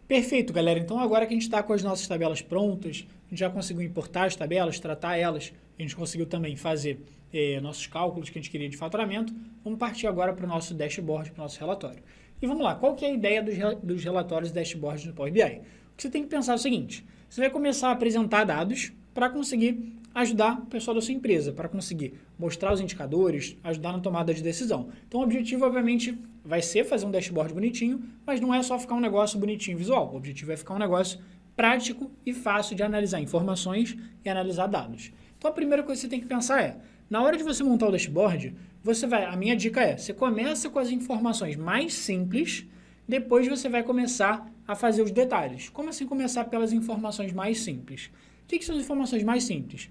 Perfeito, galera. Então agora que a gente está com as nossas tabelas prontas, a gente já conseguiu importar as tabelas, tratar elas, a gente conseguiu também fazer nossos cálculos que a gente queria de faturamento, vamos partir agora para o nosso dashboard, para o nosso relatório. E vamos lá, qual que é a ideia dos relatórios e dashboards no Power BI? O que você tem que pensar é o seguinte, você vai começar a apresentar dados para conseguir ajudar o pessoal da sua empresa, para conseguir mostrar os indicadores, ajudar na tomada de decisão. Então o objetivo, obviamente, vai ser fazer um dashboard bonitinho, mas não é só ficar um negócio bonitinho visual. O objetivo é ficar um negócio prático e fácil de analisar informações e analisar dados. Então a primeira coisa que você tem que pensar é, na hora de você montar o dashboard, a minha dica é, você começa com as informações mais simples, depois você vai começar a fazer os detalhes. Como assim começar pelas informações mais simples? O que são as informações mais simples?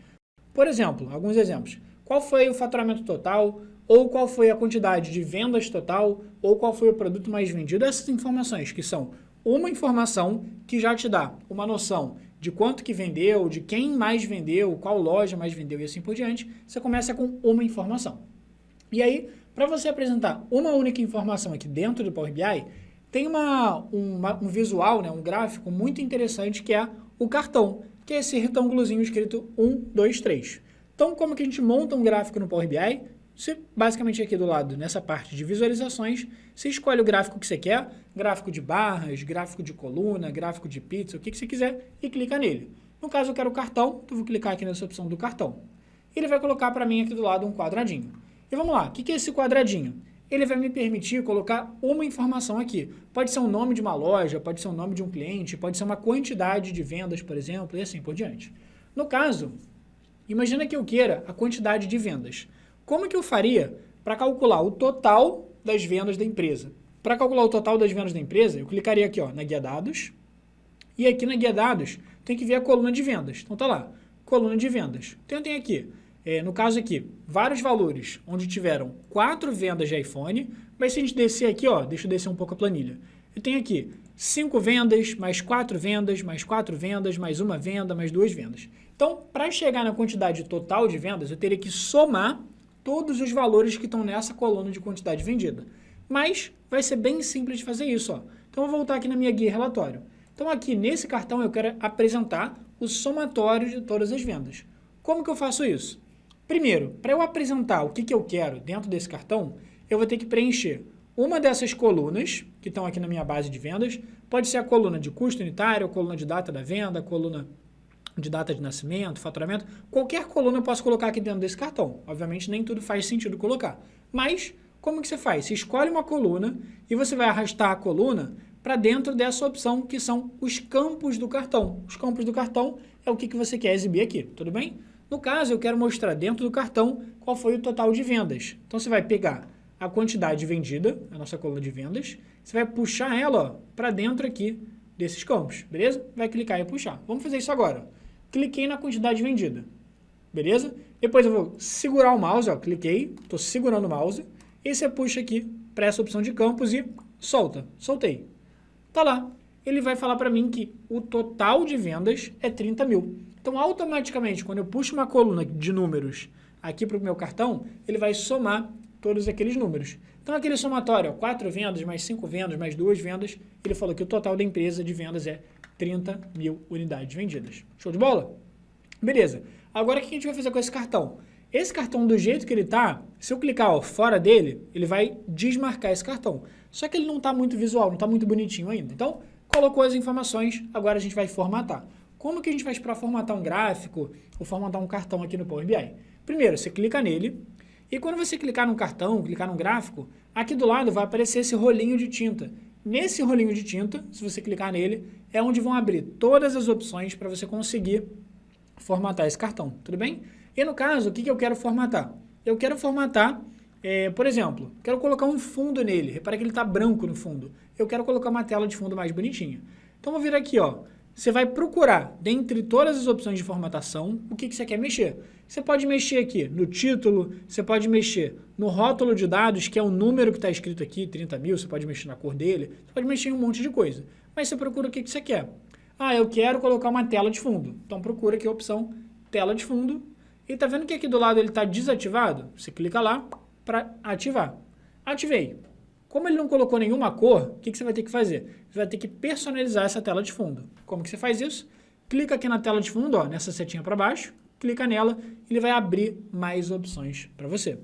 Por exemplo, alguns exemplos. Qual foi o faturamento total? Ou qual foi a quantidade de vendas total? Ou qual foi o produto mais vendido? Essas informações que são uma informação que já te dá uma noção de quanto que vendeu, de quem mais vendeu, qual loja mais vendeu e assim por diante. Você começa com uma informação. E aí, para você apresentar uma única informação aqui dentro do Power BI, tem um visual, né, um gráfico muito interessante que é o cartão, que é esse retângulozinho escrito 1, 2, 3. Então, como que a gente monta um gráfico no Power BI? Você, basicamente aqui do lado, nessa parte de visualizações, você escolhe o gráfico que você quer, gráfico de barras, gráfico de coluna, gráfico de pizza, o que você quiser, e clica nele. No caso, eu quero o cartão, então vou clicar aqui nessa opção do cartão. Ele vai colocar para mim aqui do lado um quadradinho. E vamos lá, o que é esse quadradinho? Ele vai me permitir colocar uma informação aqui. Pode ser o nome de uma loja, pode ser o nome de um cliente, pode ser uma quantidade de vendas, por exemplo, e assim por diante. No caso, imagina que eu queira a quantidade de vendas. Como que eu faria para calcular o total das vendas da empresa? Para calcular o total das vendas da empresa, eu clicaria aqui ó, na guia dados, e aqui na guia dados tem que ver a coluna de vendas. Então tá lá, coluna de vendas. Então eu tenho aqui, no caso aqui, vários valores onde tiveram 4 vendas de iPhone, mas se a gente descer aqui, ó, deixa eu descer um pouco a planilha. Eu tenho aqui 5 vendas, mais 4 vendas, mais 4 vendas, mais uma venda, mais 2 vendas. Então, para chegar na quantidade total de vendas, eu teria que somar todos os valores que estão nessa coluna de quantidade vendida. Mas vai ser bem simples de fazer isso, ó. Então, eu vou voltar aqui na minha guia relatório. Então, aqui nesse cartão, eu quero apresentar o somatório de todas as vendas. Como que eu faço isso? Primeiro, para eu apresentar o que eu quero dentro desse cartão, eu vou ter que preencher uma dessas colunas, que estão aqui na minha base de vendas. Pode ser a coluna de custo unitário, a coluna de data da venda, a coluna de data de nascimento, faturamento. Qualquer coluna eu posso colocar aqui dentro desse cartão. Obviamente, nem tudo faz sentido colocar. Mas, como que você faz? Você escolhe uma coluna e você vai arrastar a coluna para dentro dessa opção, que são os campos do cartão. Os campos do cartão é o que você quer exibir aqui, tudo bem? No caso, eu quero mostrar dentro do cartão qual foi o total de vendas. Então, você vai pegar a quantidade vendida, a nossa coluna de vendas, você vai puxar ela para dentro aqui desses campos, beleza? Vai clicar e puxar. Vamos fazer isso agora. Cliquei na quantidade vendida, beleza? Depois eu vou segurar o mouse, ó, cliquei, estou segurando o mouse, e você puxa aqui para essa opção de campos e solta. Soltei. Tá lá. Ele vai falar para mim que o total de vendas é 30 mil. Então, automaticamente, quando eu puxo uma coluna de números aqui para o meu cartão, ele vai somar todos aqueles números. Então, aquele somatório, ó, 4 vendas, mais 5 vendas, mais 2 vendas, ele falou que o total da empresa de vendas é 30 mil unidades vendidas. Show de bola? Beleza. Agora, o que a gente vai fazer com esse cartão? Esse cartão, do jeito que ele está, se eu clicar ó, fora dele, ele vai desmarcar esse cartão. Só que ele não está muito visual, não está muito bonitinho ainda. Então, colocou as informações, agora a gente vai formatar. Como que a gente faz para formatar um gráfico ou formatar um cartão aqui no Power BI? Primeiro, você clica nele e quando você clicar no cartão, clicar no gráfico, aqui do lado vai aparecer esse rolinho de tinta. Nesse rolinho de tinta, se você clicar nele, é onde vão abrir todas as opções para você conseguir formatar esse cartão, tudo bem? E no caso, o que eu quero formatar? Eu quero formatar, por exemplo, quero colocar um fundo nele, repara que ele está branco no fundo. Eu quero colocar uma tela de fundo mais bonitinha. Então, vou vir aqui, ó. Você vai procurar, dentre todas as opções de formatação, o que você quer mexer. Você pode mexer aqui no título, você pode mexer no rótulo de dados, que é o número que está escrito aqui, 30 mil, você pode mexer na cor dele, você pode mexer em um monte de coisa. Mas você procura o que você quer. Ah, eu quero colocar uma tela de fundo. Então, procura aqui a opção tela de fundo. E tá vendo que aqui do lado ele está desativado? Você clica lá para ativar. Ativei. Como ele não colocou nenhuma cor, o que você vai ter que fazer? Você vai ter que personalizar essa tela de fundo. Como que você faz isso? Clica aqui na tela de fundo, ó, nessa setinha para baixo, clica nela e ele vai abrir mais opções para você.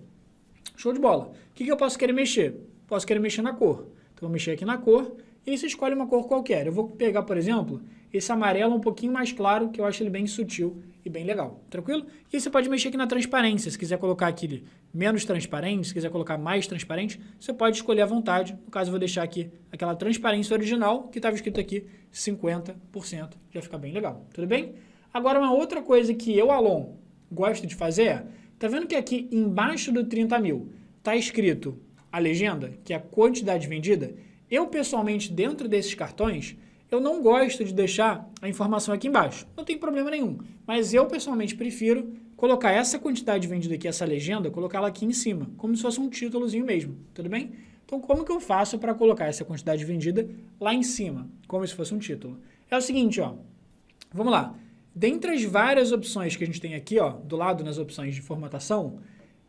Show de bola. O que eu posso querer mexer? Posso querer mexer na cor. Então, vou mexer aqui na cor e aí você escolhe uma cor qualquer. Eu vou pegar, por exemplo, esse amarelo um pouquinho mais claro, que eu acho ele bem sutil e bem legal. Tranquilo? E aí você pode mexer aqui na transparência. Se quiser colocar aqui menos transparente, se quiser colocar mais transparente, você pode escolher à vontade. No caso, eu vou deixar aqui aquela transparência original, que estava escrito aqui 50%. Já fica bem legal. Tudo bem? Agora, uma outra coisa que eu, Alon, gosto de fazer é, tá vendo que aqui embaixo do 30 mil tá escrito a legenda, que é a quantidade vendida? Eu, pessoalmente, dentro desses cartões, eu não gosto de deixar a informação aqui embaixo. Não tem problema nenhum. Mas eu, pessoalmente, prefiro colocar essa quantidade vendida aqui, essa legenda, colocar ela aqui em cima, como se fosse um títulozinho mesmo. Tudo bem? Então, como que eu faço para colocar essa quantidade vendida lá em cima, como se fosse um título? É o seguinte, ó. Vamos lá. Dentre as várias opções que a gente tem aqui, ó, do lado nas opções de formatação,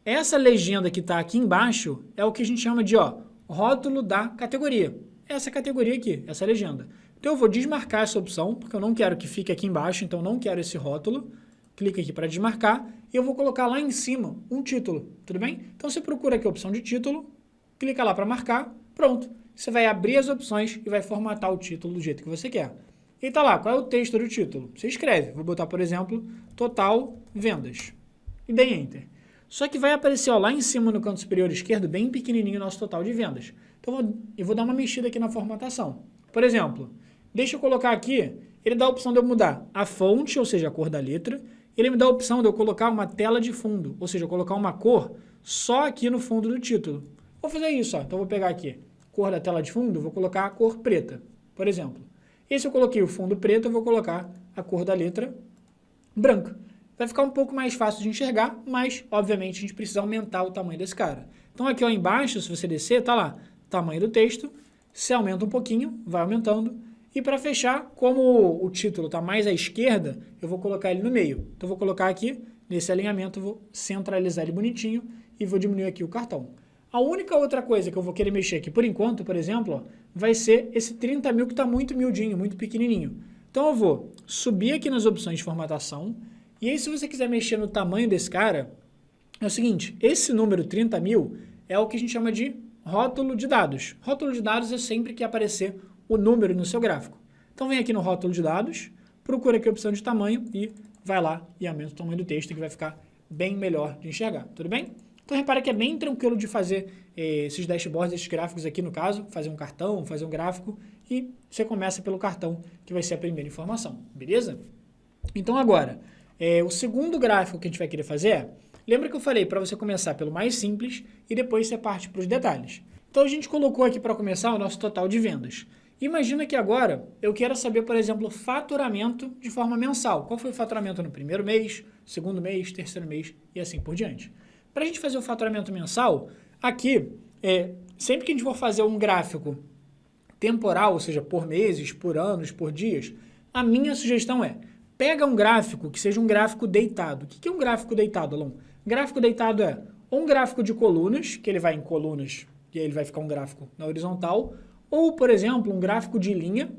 essa legenda que está aqui embaixo é o que a gente chama de, ó, rótulo da categoria. Essa categoria aqui, essa legenda. Então, eu vou desmarcar essa opção, porque eu não quero que fique aqui embaixo, então não quero esse rótulo. Clica aqui para desmarcar e eu vou colocar lá em cima um título, tudo bem? Então, você procura aqui a opção de título, clica lá para marcar, pronto. Você vai abrir as opções e vai formatar o título do jeito que você quer. E tá lá, qual é o texto do título? Você escreve, vou botar, por exemplo, total vendas. E dei Enter. Só que vai aparecer ó, lá em cima no canto superior esquerdo, bem pequenininho, o nosso total de vendas. Então, eu vou dar uma mexida aqui na formatação. Por exemplo, deixa eu colocar aqui, ele dá a opção de eu mudar a fonte, ou seja, a cor da letra. Ele me dá a opção de eu colocar uma tela de fundo, ou seja, eu colocar uma cor só aqui no fundo do título. Vou fazer isso, ó. Então, eu vou pegar aqui, cor da tela de fundo, vou colocar a cor preta, por exemplo. E se eu coloquei o fundo preto, eu vou colocar a cor da letra branca. Vai ficar um pouco mais fácil de enxergar, mas, obviamente, a gente precisa aumentar o tamanho desse cara. Então, aqui ó, embaixo, se você descer, tá lá, tamanho do texto. Se aumenta um pouquinho, vai aumentando. E para fechar, como o título está mais à esquerda, eu vou colocar ele no meio. Então, eu vou colocar aqui, nesse alinhamento, vou centralizar ele bonitinho e vou diminuir aqui o cartão. A única outra coisa que eu vou querer mexer aqui, por enquanto, por exemplo, ó, vai ser esse 30 mil que está muito miudinho, muito pequenininho. Então, eu vou subir aqui nas opções de formatação. E aí, se você quiser mexer no tamanho desse cara, é o seguinte, esse número 30 mil é o que a gente chama de rótulo de dados. Rótulo de dados é sempre que aparecer o número no seu gráfico. Então, vem aqui no rótulo de dados, procura aqui a opção de tamanho e vai lá e aumenta o tamanho do texto que vai ficar bem melhor de enxergar. Tudo bem? Então, repara que é bem tranquilo de fazer esses dashboards, esses gráficos aqui no caso, fazer um cartão, fazer um gráfico e você começa pelo cartão, que vai ser a primeira informação. Beleza? Então, agora, o segundo gráfico que a gente vai querer fazer é, lembra que eu falei para você começar pelo mais simples e depois você parte para os detalhes. Então, a gente colocou aqui para começar o nosso total de vendas. Imagina que agora eu quero saber, por exemplo, o faturamento de forma mensal. Qual foi o faturamento no primeiro mês, segundo mês, terceiro mês e assim por diante. Para a gente fazer o faturamento mensal, aqui, sempre que a gente for fazer um gráfico temporal, ou seja, por meses, por anos, por dias, a minha sugestão é, pega um gráfico que seja um gráfico deitado. O que é um gráfico deitado, Alon? Gráfico deitado é um gráfico de colunas, que ele vai em colunas, e aí ele vai ficar um gráfico na horizontal, ou, por exemplo, um gráfico de linha,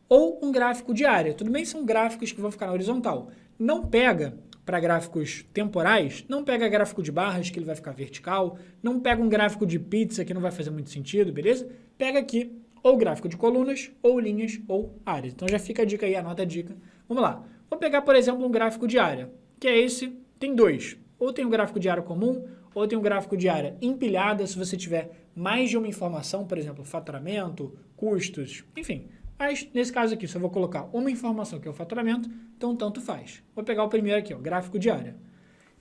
ou um gráfico de área. Tudo bem, são gráficos que vão ficar na horizontal. Não pega, para gráficos temporais, não pega gráfico de barras, que ele vai ficar vertical, não pega um gráfico de pizza, que não vai fazer muito sentido, beleza? Pega aqui ou gráfico de colunas, ou linhas, ou áreas. Então, já fica a dica aí, anota a dica. Vamos lá. Vou pegar, por exemplo, um gráfico de área, que é esse, tem dois. Ou tem um gráfico de área comum, ou tem um gráfico de área empilhada, se você tiver mais de uma informação, por exemplo, faturamento, custos, enfim. Mas, nesse caso aqui, só vou colocar uma informação, que é o faturamento, então tanto faz. Vou pegar o primeiro aqui, ó, gráfico de área.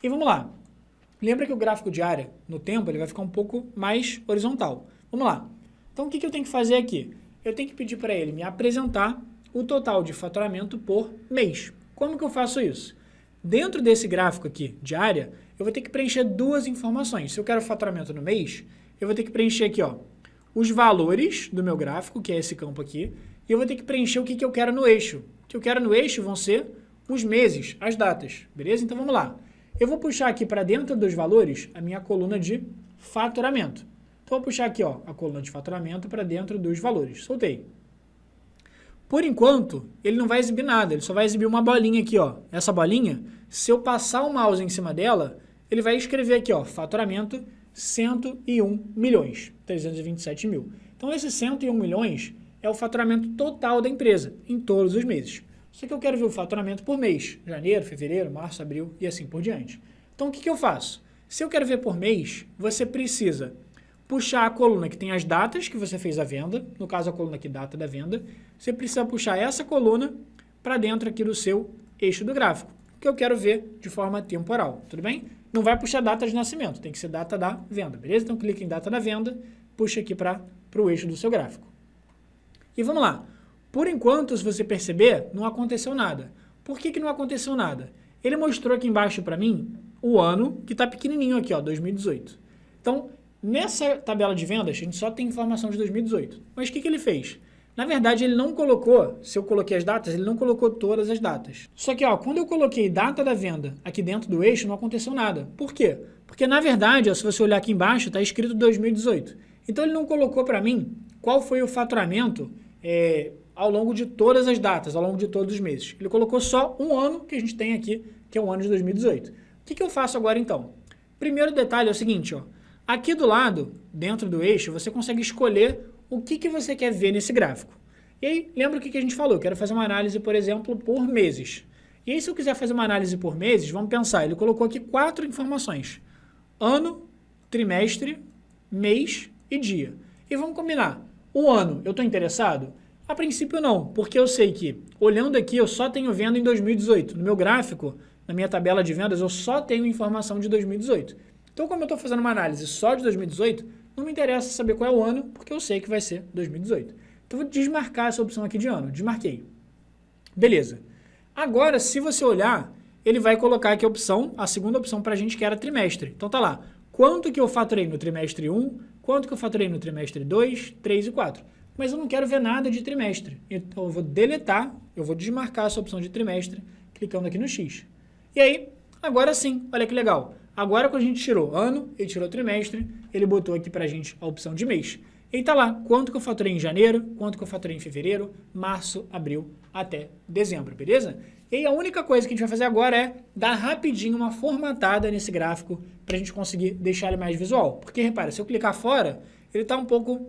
E vamos lá. Lembra que o gráfico de área, no tempo, ele vai ficar um pouco mais horizontal. Vamos lá. Então, o que eu tenho que fazer aqui? Eu tenho que pedir para ele me apresentar o total de faturamento por mês. Como que eu faço isso? Dentro desse gráfico aqui de área, eu vou ter que preencher duas informações. Se eu quero faturamento no mês, eu vou ter que preencher aqui, ó, os valores do meu gráfico, que é esse campo aqui, e eu vou ter que preencher o que eu quero no eixo. O que eu quero no eixo vão ser os meses, as datas, beleza? Então, vamos lá. Eu vou puxar aqui para dentro dos valores a minha coluna de faturamento. Então, eu vou puxar aqui, ó, a coluna de faturamento para dentro dos valores. Soltei. Por enquanto, ele não vai exibir nada, ele só vai exibir uma bolinha aqui, ó. Essa bolinha, se eu passar o mouse em cima dela, ele vai escrever aqui, ó, faturamento 101 milhões, 327 mil. Então, esse 101 milhões é o faturamento total da empresa, em todos os meses. Só que eu quero ver o faturamento por mês, janeiro, fevereiro, março, abril e assim por diante. Então, o que eu faço? Se eu quero ver por mês, você precisa puxar a coluna que tem as datas que você fez a venda, no caso a coluna aqui, data da venda, você precisa puxar essa coluna para dentro aqui do seu eixo do gráfico, que eu quero ver de forma temporal, tudo bem? Não vai puxar data de nascimento, tem que ser data da venda, beleza? Então clica em data da venda, puxa aqui para o eixo do seu gráfico. E vamos lá, por enquanto, se você perceber, não aconteceu nada. Por que não aconteceu nada? Ele mostrou aqui embaixo para mim o ano, que está pequenininho aqui, ó, 2018. Então, nessa tabela de vendas, a gente só tem informação de 2018. Mas o que ele fez? Na verdade, ele não colocou, se eu coloquei as datas, ele não colocou todas as datas. Só que, ó, quando eu coloquei data da venda aqui dentro do eixo, não aconteceu nada. Por quê? Porque, na verdade, ó, se você olhar aqui embaixo, está escrito 2018. Então, ele não colocou para mim qual foi o faturamento ao longo de todas as datas, ao longo de todos os meses. Ele colocou só um ano que a gente tem aqui, que é o ano de 2018. O que eu faço agora, então? Primeiro detalhe é o seguinte, ó. Aqui do lado, dentro do eixo, você consegue escolher o que você quer ver nesse gráfico. E aí, lembra o que a gente falou? Eu quero fazer uma análise, por exemplo, por meses. E aí, se eu quiser fazer uma análise por meses, vamos pensar, ele colocou aqui 4 informações. Ano, trimestre, mês e dia. E vamos combinar. O ano, eu estou interessado? A princípio não, porque eu sei que, olhando aqui, eu só tenho venda em 2018. No meu gráfico, na minha tabela de vendas, eu só tenho informação de 2018. Então, como eu estou fazendo uma análise só de 2018, não me interessa saber qual é o ano, porque eu sei que vai ser 2018. Então, eu vou desmarcar essa opção aqui de ano. Desmarquei. Beleza. Agora, se você olhar, ele vai colocar aqui a opção, a segunda opção para a gente, que era trimestre. Então, tá lá. Quanto que eu faturei no trimestre 1, quanto que eu faturei no trimestre 2, 3 e 4. Mas eu não quero ver nada de trimestre. Então, eu vou deletar, eu vou desmarcar essa opção de trimestre, clicando aqui no X. E aí, agora sim, olha que legal. Agora, quando a gente tirou ano, ele tirou trimestre, ele botou aqui pra gente a opção de mês. E tá lá, quanto que eu faturei em janeiro, quanto que eu faturei em fevereiro, março, abril, até dezembro, beleza? E aí, a única coisa que a gente vai fazer agora é dar rapidinho uma formatada nesse gráfico pra gente conseguir deixar ele mais visual. Porque, repara, se eu clicar fora, ele tá um pouco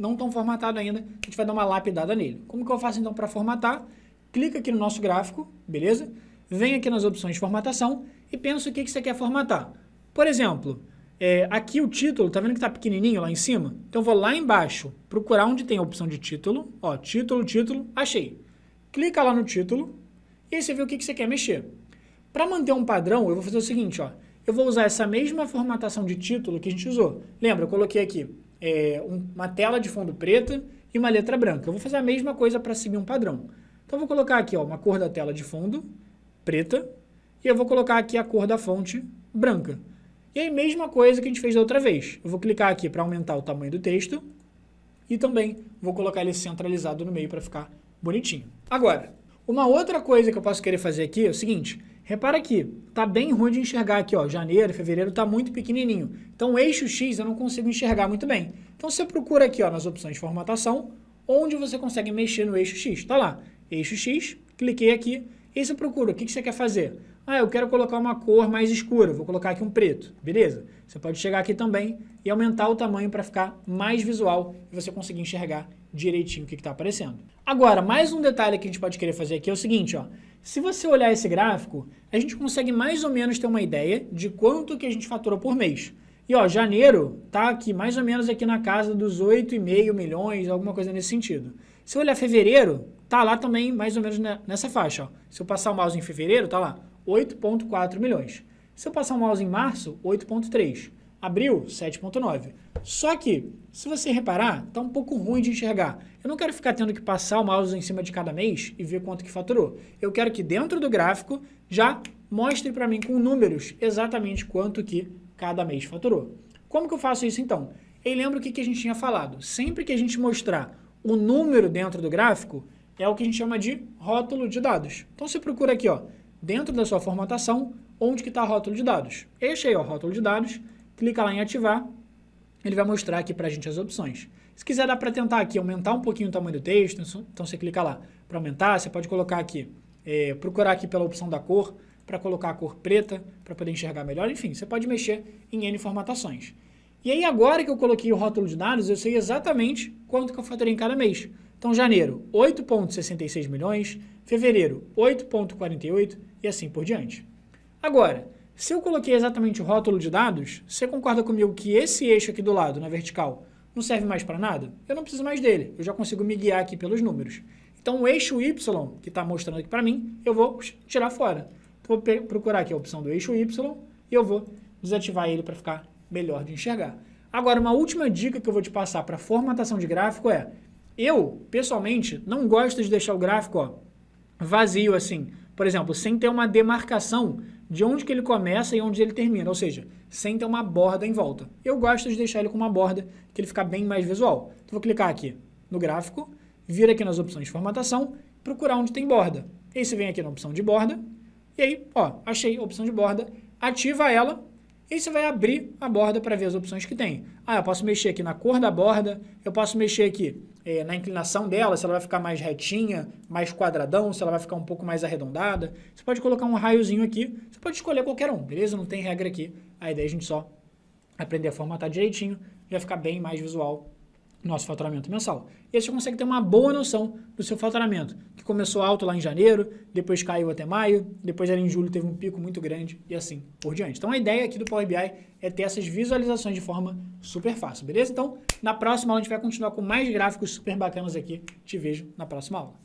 não tão formatado ainda, a gente vai dar uma lapidada nele. Como que eu faço então para formatar? Clica aqui no nosso gráfico, beleza? Vem aqui nas opções de formatação e pensa o que você quer formatar. Por exemplo, aqui o título, tá vendo que tá pequenininho lá em cima? Então eu vou lá embaixo, procurar onde tem a opção de título, ó, título, achei. Clica lá no título e aí você vê o que você quer mexer. Para manter um padrão, eu vou fazer o seguinte, ó, eu vou usar essa mesma formatação de título que a gente usou. Lembra, eu coloquei aqui uma tela de fundo preta e uma letra branca. Eu vou fazer a mesma coisa para seguir um padrão. Então eu vou colocar aqui, ó, uma cor da tela de fundo preta e eu vou colocar aqui a cor da fonte branca. E aí, mesma coisa que a gente fez da outra vez. Eu vou clicar aqui para aumentar o tamanho do texto e também vou colocar ele centralizado no meio para ficar bonitinho. Agora, uma outra coisa que eu posso querer fazer aqui é o seguinte, repara aqui, tá bem ruim de enxergar aqui, ó, janeiro, fevereiro tá muito pequenininho. Então o eixo X eu não consigo enxergar muito bem. Então você procura aqui, ó, nas opções de formatação, onde você consegue mexer no eixo X. Tá lá, eixo X, cliquei aqui, e aí você procura, o que você quer fazer? Ah, eu quero colocar uma cor mais escura, vou colocar aqui um preto, beleza? Você pode chegar aqui também e aumentar o tamanho para ficar mais visual e você conseguir enxergar direitinho o que está aparecendo. Agora, mais um detalhe que a gente pode querer fazer aqui é o seguinte, ó. Se você olhar esse gráfico, a gente consegue mais ou menos ter uma ideia de quanto que a gente faturou por mês. E ó, janeiro tá aqui mais ou menos aqui na casa dos 8,5 milhões, alguma coisa nesse sentido. Se eu olhar fevereiro, tá lá também mais ou menos nessa faixa, ó. Se eu passar o mouse em fevereiro, tá lá, 8,4 milhões. Se eu passar o mouse em março, 8,3. Abril, 7,9. Só que, se você reparar, tá um pouco ruim de enxergar. Eu não quero ficar tendo que passar o mouse em cima de cada mês e ver quanto que faturou. Eu quero que dentro do gráfico já mostre para mim com números exatamente quanto que cada mês faturou. Como que eu faço isso então? E lembra o que a gente tinha falado. Sempre que a gente mostrar o número dentro do gráfico, é o que a gente chama de rótulo de dados. Então você procura aqui, ó, dentro da sua formatação, onde que está rótulo de dados. Eu achei, ó, rótulo de dados, clica lá em ativar, ele vai mostrar aqui para a gente as opções. Se quiser, dá para tentar aqui aumentar um pouquinho o tamanho do texto, então você clica lá para aumentar, você pode colocar aqui, procurar aqui pela opção da cor, para colocar a cor preta, para poder enxergar melhor, enfim, você pode mexer em N formatações. E aí agora que eu coloquei o rótulo de dados, eu sei exatamente quanto que eu faturei em cada mês. Então, janeiro, 8,66 milhões, fevereiro, 8,48 e assim por diante. Agora, se eu coloquei exatamente o rótulo de dados, você concorda comigo que esse eixo aqui do lado, na vertical, não serve mais para nada? Eu não preciso mais dele, eu já consigo me guiar aqui pelos números. Então, o eixo Y, que está mostrando aqui para mim, eu vou tirar fora. Então, vou procurar aqui a opção do eixo Y e eu vou desativar ele para ficar melhor de enxergar. Agora, uma última dica que eu vou te passar para formatação de gráfico é, eu, pessoalmente, não gosto de deixar o gráfico vazio assim, por exemplo, sem ter uma demarcação de onde que ele começa e onde ele termina, ou seja, sem ter uma borda em volta. Eu gosto de deixar ele com uma borda, que ele fica bem mais visual. Então, vou clicar aqui no gráfico, vir aqui nas opções de formatação, procurar onde tem borda. Aí você vem aqui na opção de borda, e aí, achei a opção de borda, ativa ela, e aí você vai abrir a borda para ver as opções que tem. Eu posso mexer aqui na cor da borda, eu posso mexer aqui na inclinação dela, se ela vai ficar mais retinha, mais quadradão, se ela vai ficar um pouco mais arredondada. Você pode colocar um raiozinho aqui, você pode escolher qualquer um, beleza? Não tem regra aqui. A ideia é a gente só aprender a formatar direitinho, já ficar bem mais visual nosso faturamento mensal. E aí você consegue ter uma boa noção do seu faturamento, que começou alto lá em janeiro, depois caiu até maio, depois ali em julho teve um pico muito grande e assim por diante. Então a ideia aqui do Power BI é ter essas visualizações de forma super fácil, beleza? Então na próxima aula a gente vai continuar com mais gráficos super bacanas aqui. Te vejo na próxima aula.